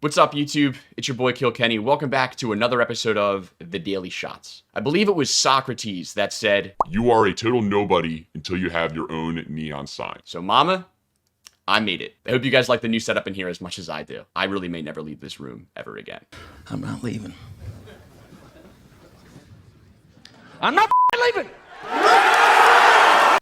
What's up, YouTube? It's your boy Kilkenny. Welcome back to another episode of The Daily Shots. I believe it was Socrates that said, "You are a total nobody until you have your own neon sign." So mama, I made it. I hope you guys like the new setup in here as much as I do. I really may never leave this room ever again. I'm not leaving. I'm not leaving.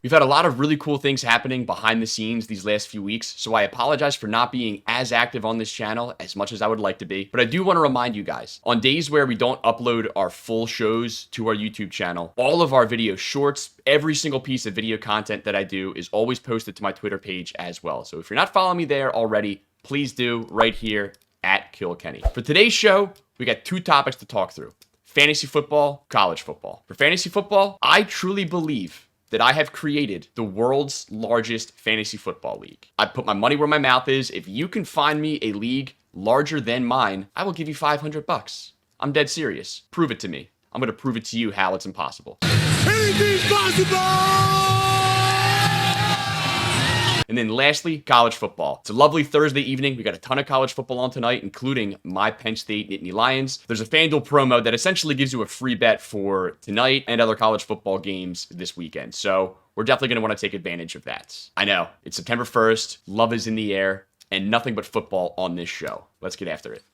We've had a lot of really cool things happening behind the scenes these last few weeks, so I apologize for not being as active on this channel as much as I would like to be. But I do want to remind you guys, on days where we don't upload our full shows to our YouTube channel, all of our video shorts, every single piece of video content that I do is always posted to my Twitter page as well. So if you're not following me there already, please do right here at Kilkenny. For today's show, we got two topics to talk through: fantasy football, college football. For fantasy football, I truly believe that I have created the world's largest fantasy football league. I put my money where my mouth is. If you can find me a league larger than mine, I will give you $500. I'm dead serious. Prove it to me. I'm going to prove it to you how it's impossible. Anything's possible! And then lastly, college football. It's a lovely Thursday evening. We got a ton of college football on tonight, including my Penn State Nittany Lions. There's a FanDuel promo that essentially gives you a free bet for tonight and other college football games this weekend. So we're definitely going to want to take advantage of that. I know, it's September 1st, love is in the air, and nothing but football on this show. Let's get after it.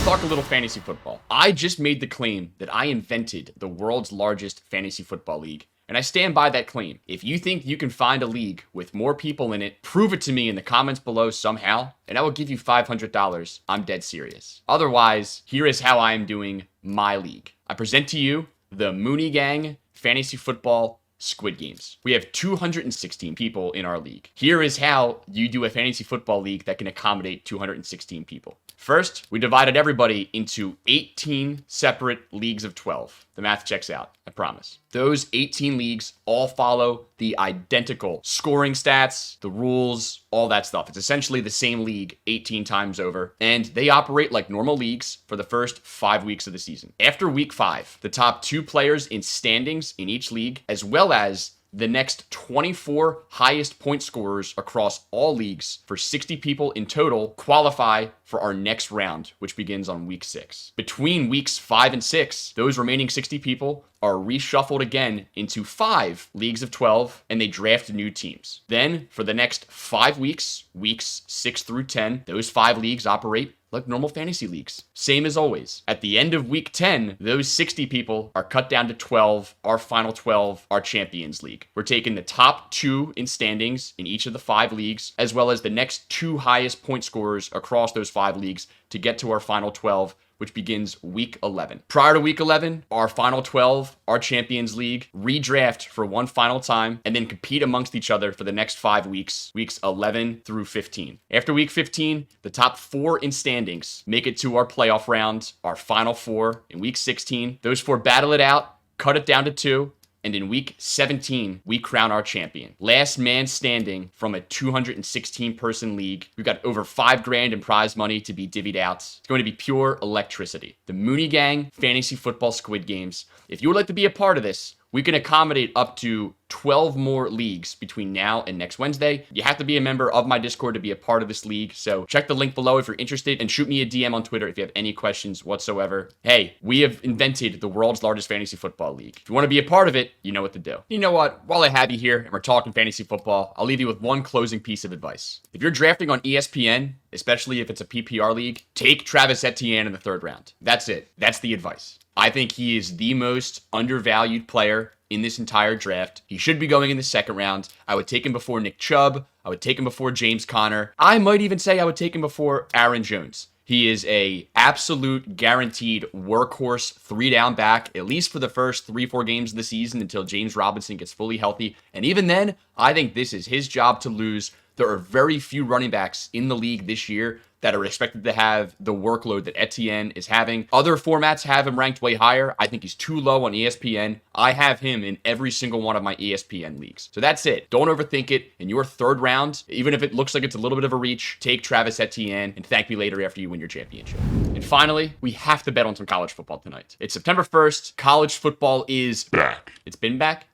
Talk a little fantasy football. I just made the claim that I invented the world's largest fantasy football league, and I stand by that claim. If you think you can find a league with more people in it, prove it to me in the comments below somehow, and I will give you $500. I'm dead serious. Otherwise, here is how I am doing my league. I present to you the Mooney Gang Fantasy Football Squid Games. We have 216 people in our league. Here is how you do a fantasy football league that can accommodate 216 people. First, we divided everybody into 18 separate leagues of 12. The math checks out, I promise. Those 18 leagues all follow the identical scoring stats, the rules, all that stuff. It's essentially the same league 18 times over, and they operate like normal leagues for the first 5 weeks of the season. After week 5, the top 2 players in standings in each league, as well as the next 24 highest point scorers across all leagues for 60 people in total qualify for our next round, which begins on week 6. Between weeks 5 and 6, those remaining 60 people are reshuffled again into 5 leagues of 12, and they draft new teams. Then, for the next 5 weeks, weeks 6 through 10, those 5 leagues operate like normal fantasy leagues. Same as always. At the end of week 10, those 60 people are cut down to 12, our final 12, our Champions League. We're taking the top 2 in standings in each of the 5 leagues, as well as the next 2 highest point scorers across those 5 leagues to get to our final 12, which begins week 11. Prior to week 11, our final 12, our Champions League, redraft for one final time and then compete amongst each other for the next 5 weeks, weeks 11 through 15. After week 15, the top 4 in standings make it to our playoff round, our final 4 in week 16. Those 4 battle it out, cut it down to 2, and in week 17, we crown our champion. Last man standing from a 216-person league. We've got over $5,000 in prize money to be divvied out. It's going to be pure electricity. The Mooney Gang Fantasy Football Squid Games. If you would like to be a part of this, we can accommodate up to 12 more leagues between now and next Wednesday. You have to be a member of my Discord to be a part of this league, so check the link below if you're interested, and shoot me a DM on Twitter if you have any questions whatsoever. Hey, we have invented the world's largest fantasy football league. If you want to be a part of it, you know what to do. You know what? While I have you here and we're talking fantasy football, I'll leave you with one closing piece of advice. If you're drafting on ESPN, especially if it's a PPR league, take Travis Etienne in the 3rd round. That's it. That's the advice. I think he is the most undervalued player in this entire draft. He should be going in the 2nd round. I would take him before Nick Chubb. I would take him before James Conner. I might even say I would take him before Aaron Jones. He is a absolute guaranteed workhorse 3-down back, at least for the first 3-4 games of the season until James Robinson gets fully healthy. And even then, I think this is his job to lose. There are very few running backs in the league this year that are expected to have the workload that Etienne is having. Other formats have him ranked way higher. I think he's too low on ESPN. I have him in every single one of my ESPN leagues. So that's it. Don't overthink it. In your 3rd round, even if it looks like it's a little bit of a reach, take Travis Etienne and thank me later after you win your championship. And finally, we have to bet on some college football tonight. It's September 1st. College football is Back. It's been back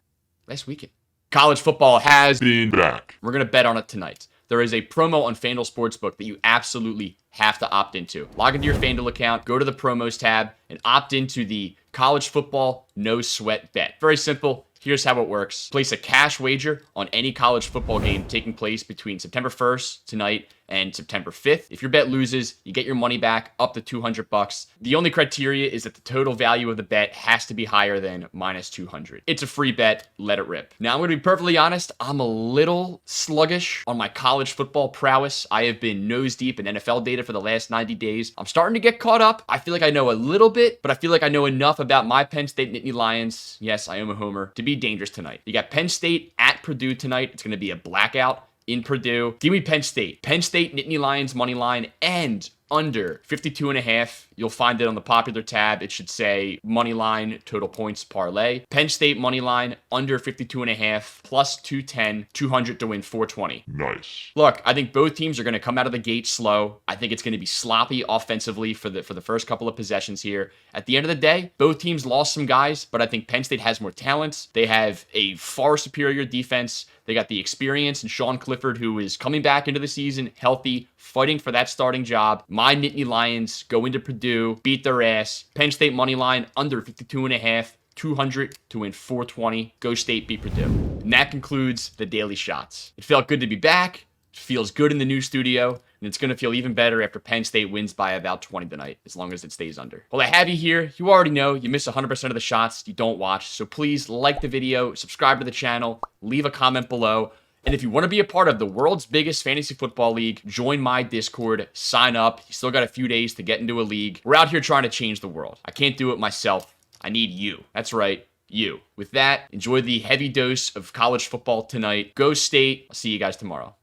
last weekend. College football has Been back. We're going to bet on it tonight. There is a promo on FanDuel Sportsbook that you absolutely have to opt into. Log into your FanDuel account, go to the promos tab, and opt into the college football no sweat bet. Very simple. Here's how it works. Place a cash wager on any college football game taking place between September 1st tonight and September 5th. If your bet loses, you get your money back up to $200. The only criteria is that the total value of the bet has to be higher than minus 200. It's a free bet. Let it rip. Now, I'm going to be perfectly honest. I'm a little sluggish on my college football prowess. I have been nose deep in NFL data for the last 90 days. I'm starting to get caught up. I feel like I know a little bit, but I feel like I know enough about my Penn State Nittany Lions. Yes, I am a homer, to be dangerous tonight. You got Penn State at Purdue tonight. It's going to be a blackout in Purdue. Give me Penn State. Penn State Nittany Lions money line and under 52.5. You'll find it on the popular tab. It should say money line total points parlay. Penn State money line under 52.5 plus 210, 200 to win 420. Nice. Look, I think both teams are going to come out of the gate slow. I think it's going to be sloppy offensively for the first couple of possessions here. At the end of the day, both teams lost some guys, but I think Penn State has more talent. They have a far superior defense. They got the experience and Sean Clifford, who is coming back into the season healthy, fighting for that starting job. My Nittany Lions go into Purdue, beat their ass. Penn State money line under 52.5. 200 to win 420. Go State, beat Purdue. And that concludes the Daily Shots. It felt good to be back. It feels good in the new studio. And it's going to feel even better after Penn State wins by about 20 tonight, as long as it stays under. Well, I have you here. You already know you miss 100% of the shots you don't watch. So please like the video, subscribe to the channel, leave a comment below. And if you want to be a part of the world's biggest fantasy football league, join my Discord, sign up. You still got a few days to get into a league. We're out here trying to change the world. I can't do it myself. I need you. That's right, you. With that, enjoy the heavy dose of college football tonight. Go State. I'll see you guys tomorrow.